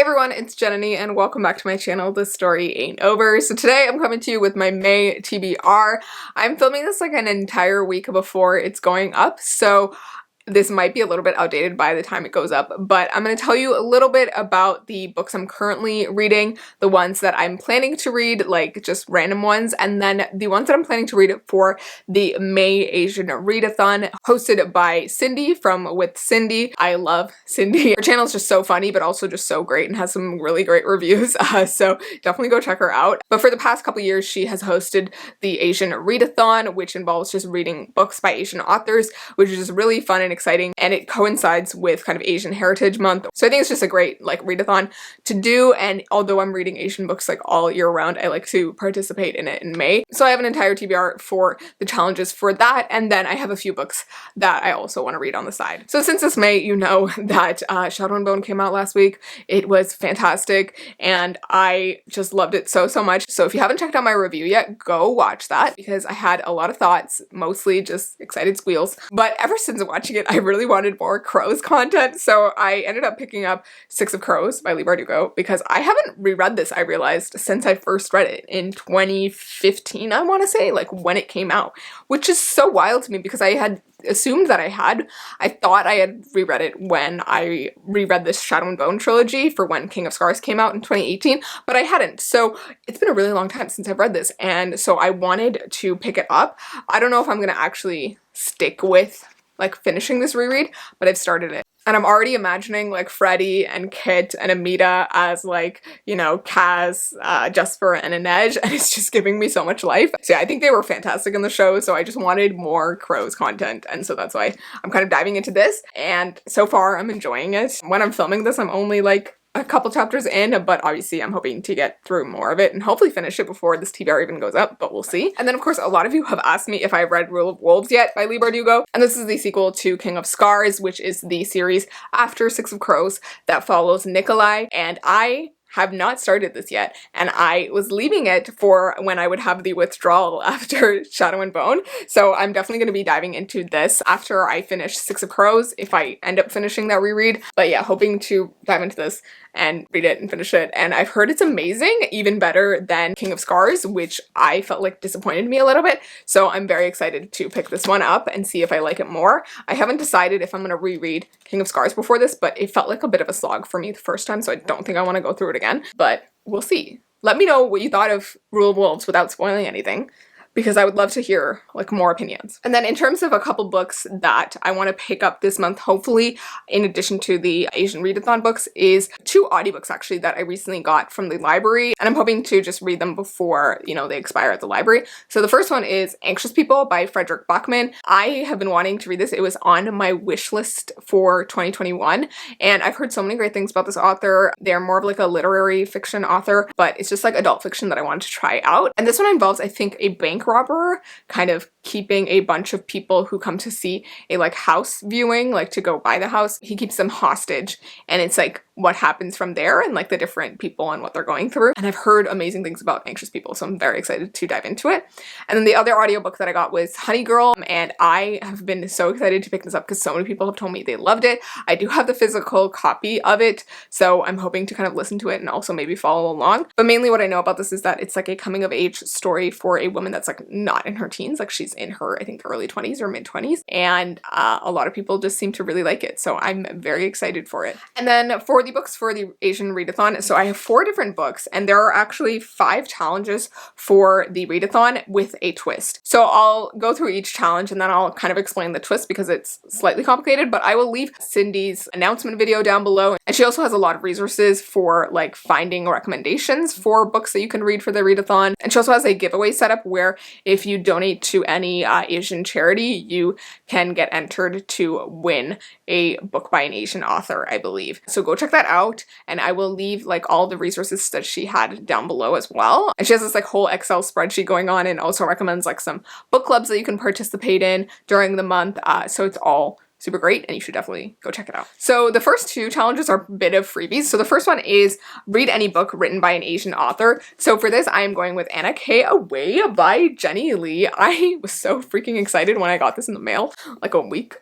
everyone, it's Jananie and welcome back to my channel, This Story Ain't Over. So today I'm coming to you with my May TBR. I'm filming this like an entire week before it's going up, so this might be a little bit outdated by the time it goes up, but I'm going to tell you a little bit about the books I'm currently reading, the ones that I'm planning to read, like just random ones, and then the ones that I'm planning to read for the May Asian Readathon, hosted by Cindy from With Cindy. I love Cindy. Her channel is just so funny, but also just so great and has some really great reviews, so definitely go check her out. But for the past couple years, she has hosted the Asian Readathon, which involves just reading books by Asian authors, which is just really fun and exciting, and it coincides with kind of Asian Heritage Month. So I think it's just a great like readathon to do, and although I'm reading Asian books like all year round, I like to participate in it in May. So I have an entire TBR for the challenges for that, and then I have a few books that I also want to read on the side. So since this May, you know that Shadow and Bone came out last week. It was fantastic, and I just loved it so much. So if you haven't checked out my review yet, go watch that, because I had a lot of thoughts, mostly just excited squeals. But ever since watching it, I really wanted more Crows content, so I ended up picking up Six of Crows by Leigh Bardugo, because I haven't reread this, I realized, since I first read it in 2015, I want to say, like when it came out, which is so wild to me because I had assumed that I had. I thought I had reread it when I reread this Shadow and Bone trilogy for when King of Scars came out in 2018, but I hadn't. So it's been a really long time since I've read this, and so I wanted to pick it up. I don't know if I'm gonna actually stick with like finishing this reread, but I've started it. And I'm already imagining like Freddie and Kit and Amita as like, you know, Kaz, Jesper, and Inej, and it's just giving me so much life. So yeah, I think they were fantastic in the show, so I just wanted more Crows content, and so that's why I'm kind of diving into this, and so far I'm enjoying it. When I'm filming this, I'm only like a couple chapters in, but obviously I'm hoping to get through more of it and hopefully finish it before this TBR even goes up, but we'll see. And then of course a lot of you have asked me if I've read Rule of Wolves yet by Leigh Bardugo, and this is the sequel to King of Scars, which is the series after Six of Crows that follows Nikolai, and I have not started this yet, and I was leaving it for when I would have the withdrawal after Shadow and Bone, so I'm definitely going to be diving into this after I finish Six of Crows, if I end up finishing that reread. But yeah, hoping to dive into this and read it and finish it, and I've heard it's amazing, even better than King of Scars, which I felt like disappointed me a little bit, so I'm very excited to pick this one up and see if I like it more. I haven't decided if I'm going to reread King of Scars before this, but it felt like a bit of a slog for me the first time, so I don't think I want to go through it again, but we'll see. Let me know what you thought of Rule of Wolves without spoiling anything, because I would love to hear like more opinions. And then in terms of a couple books that I want to pick up this month, hopefully, in addition to the Asian Readathon books, is two audiobooks actually that I recently got from the library, and I'm hoping to just read them before, you know, they expire at the library. So the first one is Anxious People by Frederick Bachman. I have been wanting to read this. It was on my wish list for 2021, and I've heard so many great things about this author. They're more of like a literary fiction author, but it's just like adult fiction that I wanted to try out. And this one involves, I think, a bank robber kind of keeping a bunch of people who come to see a like house viewing, like to go buy the house. He keeps them hostage, and it's like what happens from there and like the different people and what they're going through. And I've heard amazing things about Anxious People, so I'm very excited to dive into it. And then the other audiobook that I got was Honey Girl, and I have been so excited to pick this up because so many people have told me they loved it. I do have the physical copy of it, so I'm hoping to kind of listen to it and also maybe follow along. But mainly what I know about this is that it's like a coming of age story for a woman that's like not in her teens, like she's in her, I think, early 20s or mid 20s, and a lot of people just seem to really like it, so I'm very excited for it. And then for the books for the Asian Readathon, so I have 4 different books, and there are actually 5 challenges for the readathon with a twist. So I'll go through each challenge and then I'll kind of explain the twist because it's slightly complicated, but I will leave Cindy's announcement video down below, and she also has a lot of resources for like finding recommendations for books that you can read for the readathon, and she also has a giveaway set up where if you donate to any Asian charity, you can get entered to win a book by an Asian author, I believe. So go check that out, and I will leave like all the resources that she had down below as well. And she has this like whole Excel spreadsheet going on, and also recommends like some book clubs that you can participate in during the month. So it's all super great, and you should definitely go check it out. So the first 2 challenges are a bit of freebies. So the first one is read any book written by an Asian author. So for this, I am going with Anna K. Away by Jenny Lee. I was so freaking excited when I got this in the mail like a week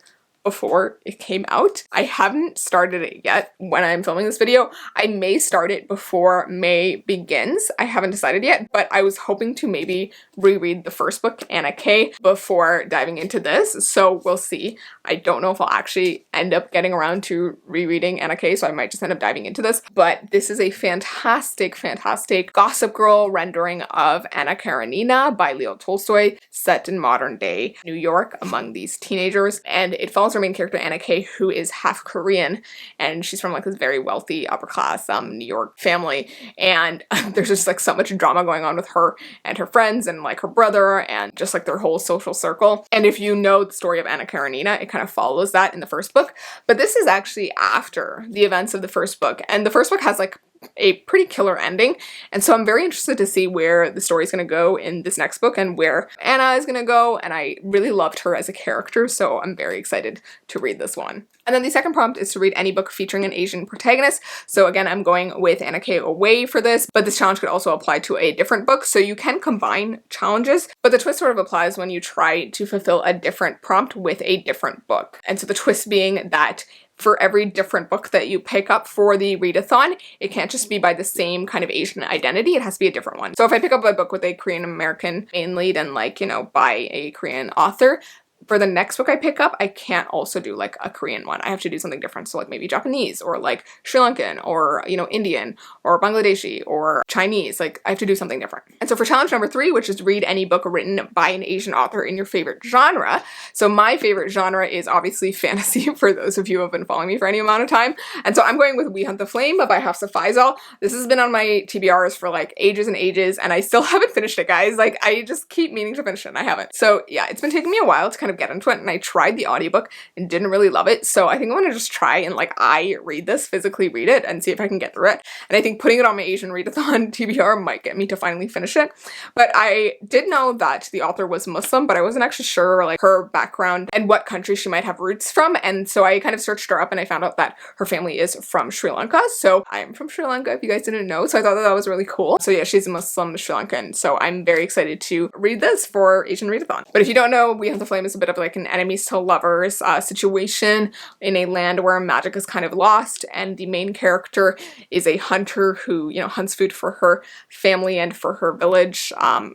before it came out. I haven't started it yet when I'm filming this video. I may start it before May begins. I haven't decided yet, but I was hoping to maybe reread the first book, Anna K, before diving into this, so we'll see. I don't know if I'll actually end up getting around to rereading Anna K, so I might just end up diving into this, but this is a fantastic, fantastic Gossip Girl rendering of Anna Karenina by Leo Tolstoy, set in modern day New York among these teenagers, and it follows our main character Anna K, who is half Korean, and she's from like this very wealthy upper class New York family, and there's just like so much drama going on with her and her friends and like her brother and just like their whole social circle. And if you know the story of Anna Karenina, it kind of follows that in the first book, but this is actually after the events of the first book, and the first book has like a pretty killer ending, and so I'm very interested to see where the story is going to go in this next book and where Anna is going to go, and I really loved her as a character, so I'm very excited to read this one. And then the second prompt is to read any book featuring an Asian protagonist. So again, I'm going with Anna K away for this, but this challenge could also apply to a different book, so you can combine challenges, but the twist sort of applies when you try to fulfill a different prompt with a different book. And so the twist being that for every different book that you pick up for the readathon, it can't just be by the same kind of Asian identity, it has to be a different one. So if I pick up a book with a Korean American main lead and like, you know, by a Korean author, for the next book I pick up, I can't also do like a Korean one. I have to do something different. So like maybe Japanese or like Sri Lankan or, you know, Indian or Bangladeshi or Chinese. Like I have to do something different. And so for challenge number 3, which is read any book written by an Asian author in your favorite genre. So my favorite genre is obviously fantasy for those of you who have been following me for any amount of time. And so I'm going with We Hunt the Flame by Hafsa Faizal. This has been on my TBRs for like ages and ages, and I still haven't finished it, guys. Like I just keep meaning to finish it and I haven't. So yeah, it's been taking me a while to kind of get into it, and I tried the audiobook and didn't really love it, so I think I'm gonna just try and like read this, physically read it, and see if I can get through it. And I think putting it on my Asian readathon TBR might get me to finally finish it. But I did know that the author was Muslim, but I wasn't actually sure like her background and what country she might have roots from, and so I kind of searched her up and I found out that her family is from Sri Lanka. So I'm from Sri Lanka, if you guys didn't know, so I thought that was really cool. So yeah, she's a Muslim Sri Lankan, so I'm very excited to read this for Asian readathon. But if you don't know, We Hunt the Flame is a bit of like an enemies to lovers situation in a land where magic is kind of lost, and the main character is a hunter who, you know, hunts food for her family and for her village,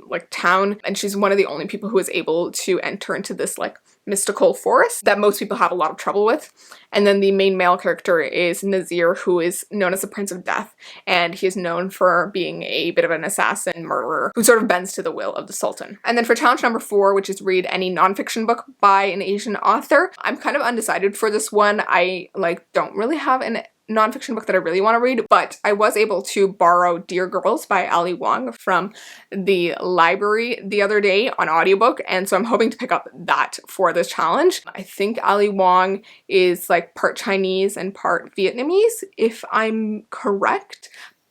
like town, and she's one of the only people who is able to enter into this like mystical forest that most people have a lot of trouble with. And then the main male character is Nazir, who is known as the Prince of Death, and he is known for being a bit of an assassin murderer who sort of bends to the will of the Sultan. And then for challenge number 4, which is read any nonfiction book by an Asian author, I'm kind of undecided for this one. I like don't really have an nonfiction book that I really want to read, but I was able to borrow Dear Girls by Ali Wong from the library the other day on audiobook, and so I'm hoping to pick up that for this challenge. I think Ali Wong is like part Chinese and part Vietnamese, if I'm correct.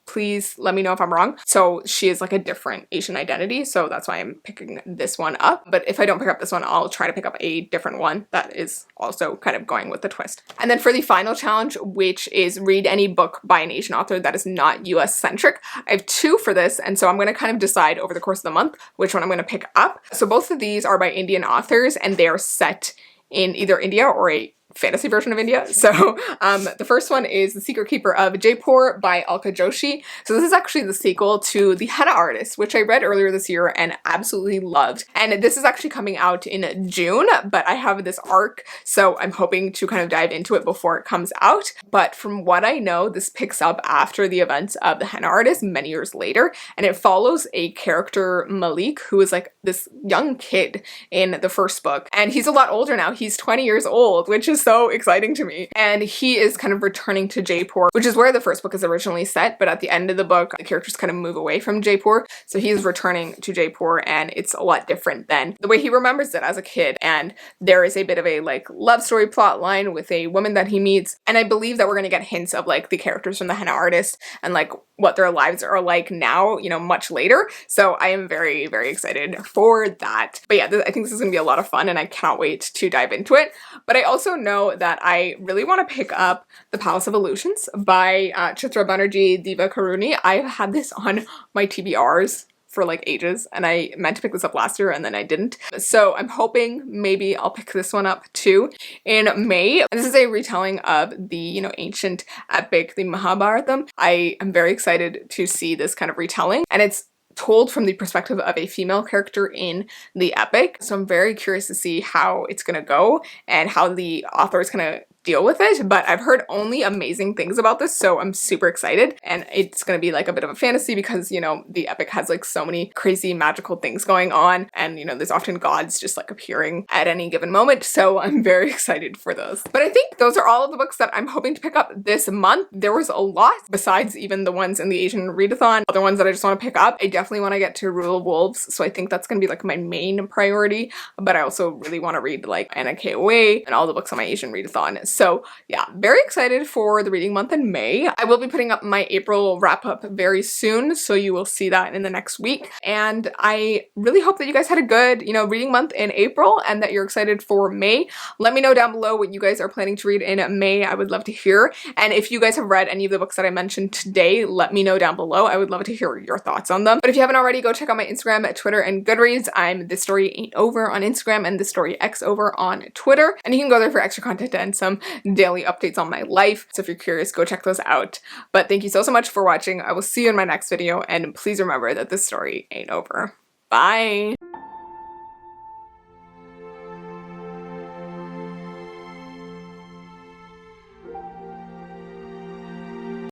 Please let me know if I'm wrong. So she is like a different Asian identity, so that's why I'm picking this one up. But if I don't pick up this one, I'll try to pick up a different one that is also kind of going with the twist. And then for the final challenge, which is read any book by an Asian author that is not US centric, I have 2 for this, and so I'm going to kind of decide over the course of the month which one I'm going to pick up. So both of these are by Indian authors, and they are set in either India or a fantasy version of India. So the first one is The Secret Keeper of Jaipur by Alka Joshi. So this is actually the sequel to The Henna Artist, which I read earlier this year and absolutely loved. And this is actually coming out in June, but I have this arc, so I'm hoping to kind of dive into it before it comes out. But from what I know, this picks up after the events of The Henna Artist many years later, and it follows a character, Malik, who is like this young kid in the first book. And he's a lot older now. He's 20 years old, which is so exciting to me. And he is kind of returning to Jaipur, which is where the first book is originally set, but at the end of the book, the characters kind of move away from Jaipur. So he's returning to Jaipur, and it's a lot different than the way he remembers it as a kid. And there is a bit of a like love story plot line with a woman that he meets. And I believe that we're going to get hints of like the characters from The Henna Artist and like what their lives are like now, you know, much later. So I am very, very excited for that. But yeah, I think this is going to be a lot of fun, and I cannot wait to dive into it. But I also know that I really want to pick up The Palace of Illusions by Chitra Banerjee Diva Karuni. I've had this on my TBRs for like ages, and I meant to pick this up last year and then I didn't. So I'm hoping maybe I'll pick this one up too in May. And this is a retelling of the, you know, ancient epic, the Mahabharata. I am very excited to see this kind of retelling, and it's told from the perspective of a female character in the epic. So I'm very curious to see how it's gonna go and how the author is gonna deal with it, but I've heard only amazing things about this, so I'm super excited. And it's gonna be like a bit of a fantasy because, you know, the epic has like so many crazy magical things going on, and, you know, there's often gods just like appearing at any given moment, so I'm very excited for those. But I think those are all of the books that I'm hoping to pick up this month. There was a lot besides even the ones in the Asian readathon, other ones that I just want to pick up. I definitely want to get to Rule of Wolves, so I think that's gonna be like my main priority, but I also really want to read like Anna K. Away and all the books on my Asian readathon. So yeah, very excited for the reading month in May. I will be putting up my April wrap up very soon, so you will see that in the next week. And I really hope that you guys had a good, you know, reading month in April and that you're excited for May. Let me know down below what you guys are planning to read in May. I would love to hear. And if you guys have read any of the books that I mentioned today, let me know down below. I would love to hear your thoughts on them. But if you haven't already, go check out my Instagram, Twitter, and Goodreads. I'm thisstoryaintover on Instagram and thisstoryaintover on Twitter. And you can go there for extra content and some daily updates on my life. So if you're curious, go check those out. But thank you so much for watching. I will see you in my next video, and please remember that this story ain't over. Bye!